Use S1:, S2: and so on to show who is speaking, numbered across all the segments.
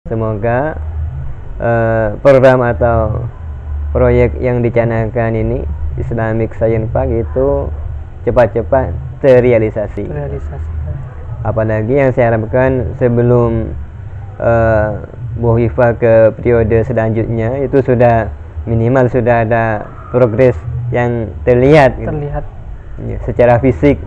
S1: Semoga program atau proyek yang dicanangkan ini Islamic Science Park itu cepat-cepat terrealisasi. Apalagi yang saya harapkan sebelum Bu Hovifah ke periode selanjutnya itu sudah minimal sudah ada progres yang terlihat. Ya, secara fisik.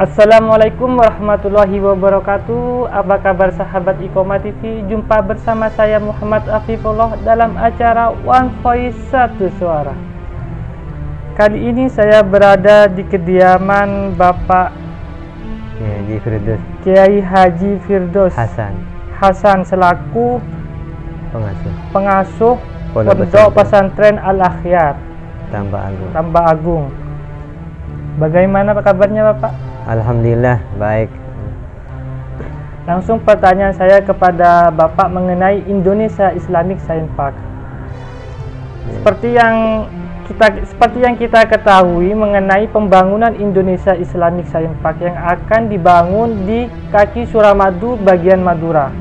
S2: Assalamualaikum warahmatullahi wabarakatuh. Apa kabar sahabat Iqomah TV? Jumpa bersama saya Muhammad Afifullah dalam acara One Voice Satu Suara. Kali ini saya berada di kediaman Bapak Kiai Haji Firdaus Hasan selaku pengasuh Pondok Pesantren Al-Akhyar Tambak Agung. Bagaimana kabarnya Bapak?
S1: Alhamdulillah baik.
S2: Langsung pertanyaan saya kepada Bapak mengenai Indonesia Islamic Science Park. Seperti yang kita ketahui mengenai pembangunan Indonesia Islamic Science Park yang akan dibangun di kaki Suramadu bagian Madura.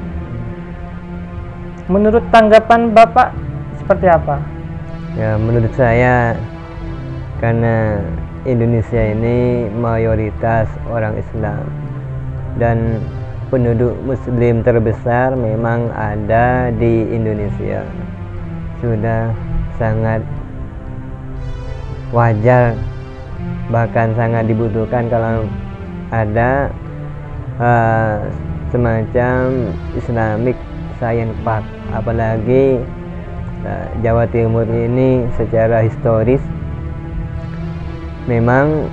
S2: Menurut tanggapan Bapak seperti apa?
S1: Ya, menurut saya karena Indonesia ini mayoritas orang Islam dan penduduk Muslim terbesar memang ada di Indonesia. Sudah sangat wajar, bahkan sangat dibutuhkan kalau ada semacam Islamic Science Park. Apalagi Jawa Timur ini secara historis memang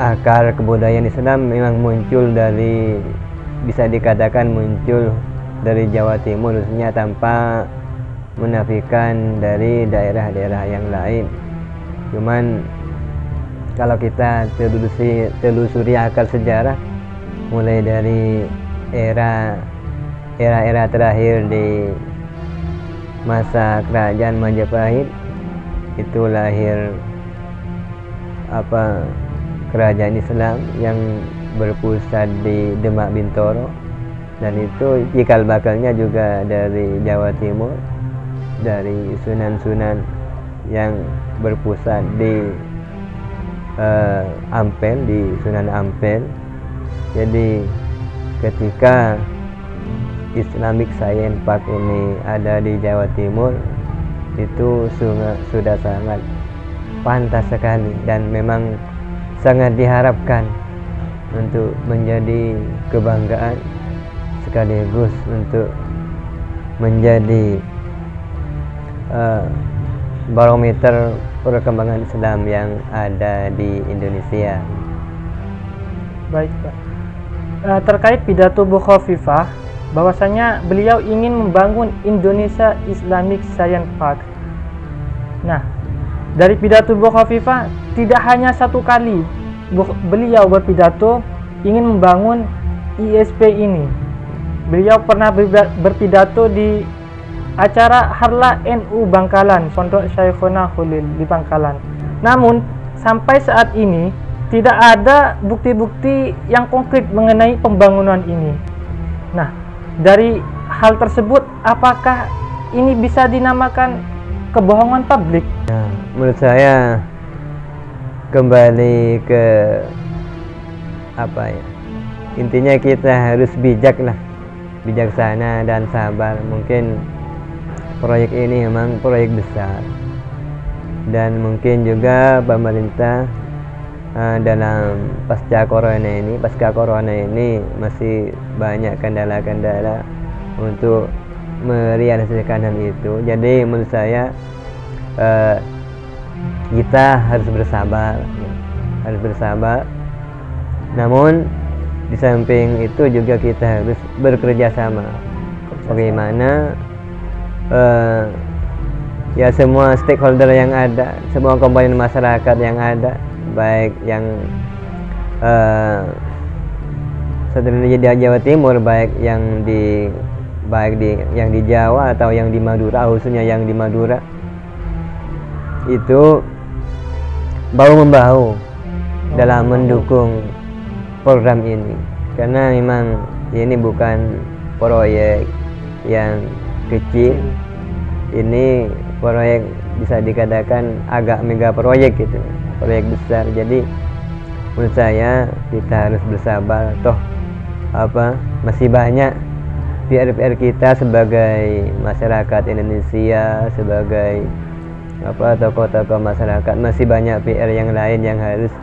S1: akar kebudayaan Islam memang muncul dari, bisa dikatakan muncul dari Jawa Timur khususnya, tanpa menafikan dari daerah-daerah yang lain. Cuman kalau kita telusuri akar sejarah mulai dari era terakhir di masa kerajaan Majapahit, itu lahir kerajaan Islam yang berpusat di Demak Bintoro, dan itu cikal bakalnya juga dari Jawa Timur, dari sunan-sunan yang berpusat di Ampel, di Sunan Ampel. Jadi ketika Islamic Science Park ini ada di Jawa Timur, itu sudah sangat pantas sekali dan memang sangat diharapkan untuk menjadi kebanggaan sekaligus untuk menjadi barometer perkembangan Islam yang ada di Indonesia.
S2: Baik Pak, terkait pidato Bu Hovifah bahwasanya beliau ingin membangun Indonesia Islamic Science Park. Nah, dari pidato Bu Hovifah tidak hanya satu kali beliau berpidato ingin membangun ISP ini. Beliau pernah berpidato di acara Harlah NU Bangkalan, Pondok Syekhona Khalil di Bangkalan. Namun sampai saat ini tidak ada bukti-bukti yang konkret mengenai pembangunan ini. Nah, dari hal tersebut apakah ini bisa dinamakan kebohongan publik?
S1: Ya, menurut saya kembali ke intinya kita harus bijaksana dan sabar. Mungkin proyek ini memang proyek besar dan mungkin juga pemerintah dalam pasca corona ini masih banyak kendala-kendala untuk merealisasikan hal itu. Jadi menurut saya kita harus bersabar. Namun di samping itu juga kita harus bekerja sama. Bagaimana ya semua stakeholder yang ada, semua komponen masyarakat yang ada, baik yang sebenarnya di Jawa Timur, baik yang di Jawa atau yang di Madura, khususnya yang di Madura, itu bahu-membahu dalam mendukung program ini, karena memang ini bukan proyek yang kecil, ini proyek bisa dikatakan agak mega proyek gitu, proyek besar. Jadi menurut saya kita harus bersabar, toh masih banyak PR kita sebagai masyarakat Indonesia, sebagai tokoh-tokoh masyarakat, masih banyak PR yang lain yang harus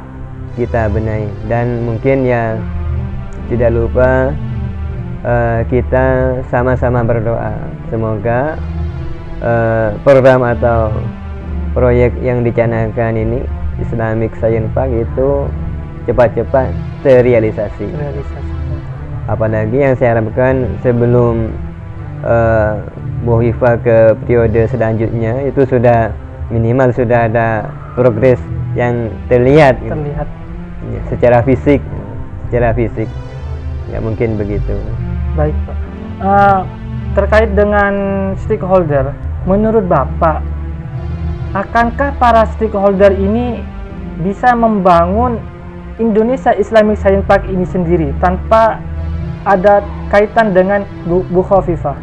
S1: kita benahi. Dan mungkin ya tidak lupa kita sama-sama berdoa semoga program atau proyek yang dicanangkan ini Islamic Science Park itu cepat-cepat terrealisasi. Apalagi yang saya harapkan sebelum Bu Hifah ke periode selanjutnya itu sudah minimal sudah ada progres yang terlihat. Ya, secara fisik ya mungkin begitu.
S2: Baik Pak. Terkait dengan stakeholder, menurut Bapak, akankah para stakeholder ini bisa membangun Indonesia Islamic Science Park ini sendiri tanpa ada kaitan dengan Bu Khofifah?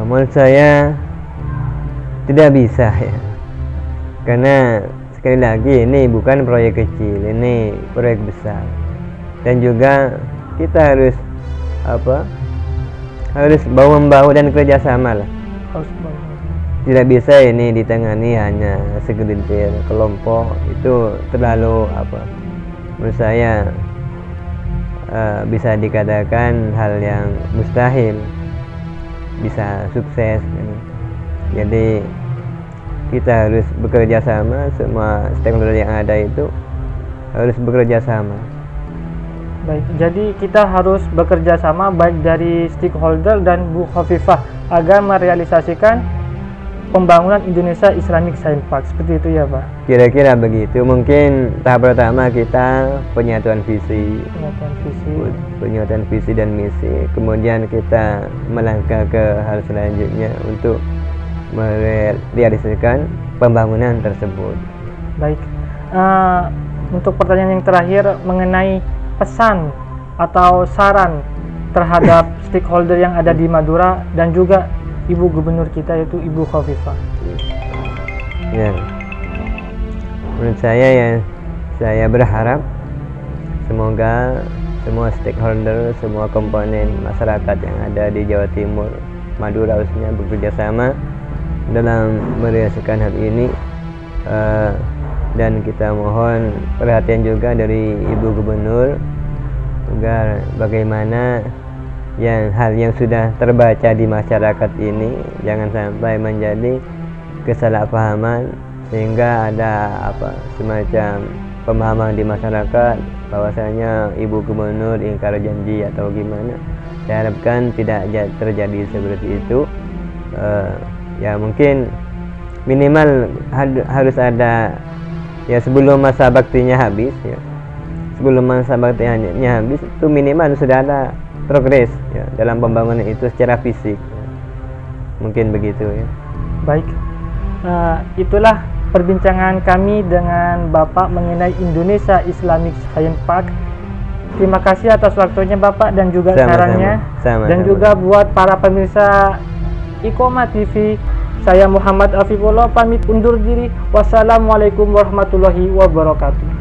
S1: Menurut saya tidak bisa ya, karena sekali lagi ini bukan proyek kecil, ini proyek besar, dan juga kita harus harus bahu-membahu dan kerjasama lah. Tidak bisa ini ditangani hanya segelintir kelompok, itu terlalu menurut saya bisa dikatakan hal yang mustahil bisa sukses. Jadi kita harus bekerja sama, semua stakeholder yang ada itu harus bekerja sama.
S2: Baik, jadi kita harus bekerja sama baik dari stakeholder dan Bu Khofifah agar merealisasikan pembangunan Indonesia Islamic Science Park. Seperti itu ya Pak?
S1: Kira-kira begitu. Mungkin tahap pertama kita penyatuan visi dan misi, kemudian kita melangkah ke hal selanjutnya untuk merealisasikan pembangunan tersebut.
S2: Baik, untuk pertanyaan yang terakhir mengenai pesan atau saran terhadap stakeholder yang ada di Madura dan juga Ibu Gubernur kita yaitu Ibu Khofifah.
S1: Ya, menurut saya ya, saya berharap semoga semua stakeholder, semua komponen masyarakat yang ada di Jawa Timur, Madura khususnya bekerja sama dalam merealisasikan hal ini, dan kita mohon perhatian juga dari Ibu Gubernur agar bagaimana hal yang sudah terbaca di masyarakat ini jangan sampai menjadi kesalahpahaman, sehingga ada semacam pemahaman di masyarakat bahwasanya Ibu Gubernur ingkar janji atau gimana. Saya harapkan tidak terjadi seperti itu. Ya mungkin minimal harus ada ya sebelum masa baktinya habis ya. Sebelum masa baktinya habis itu minimal sudah ada progres ya dalam pembangunan itu secara fisik ya. Mungkin begitu ya.
S2: Baik, itulah perbincangan kami dengan Bapak mengenai Indonesia Islamic Science Park. Terima kasih atas waktunya Bapak dan juga sarannya. Dan juga buat para pemirsa Iqomah TV, saya Muhammad Afifullah pamit undur diri. Wassalamualaikum warahmatullahi wabarakatuh.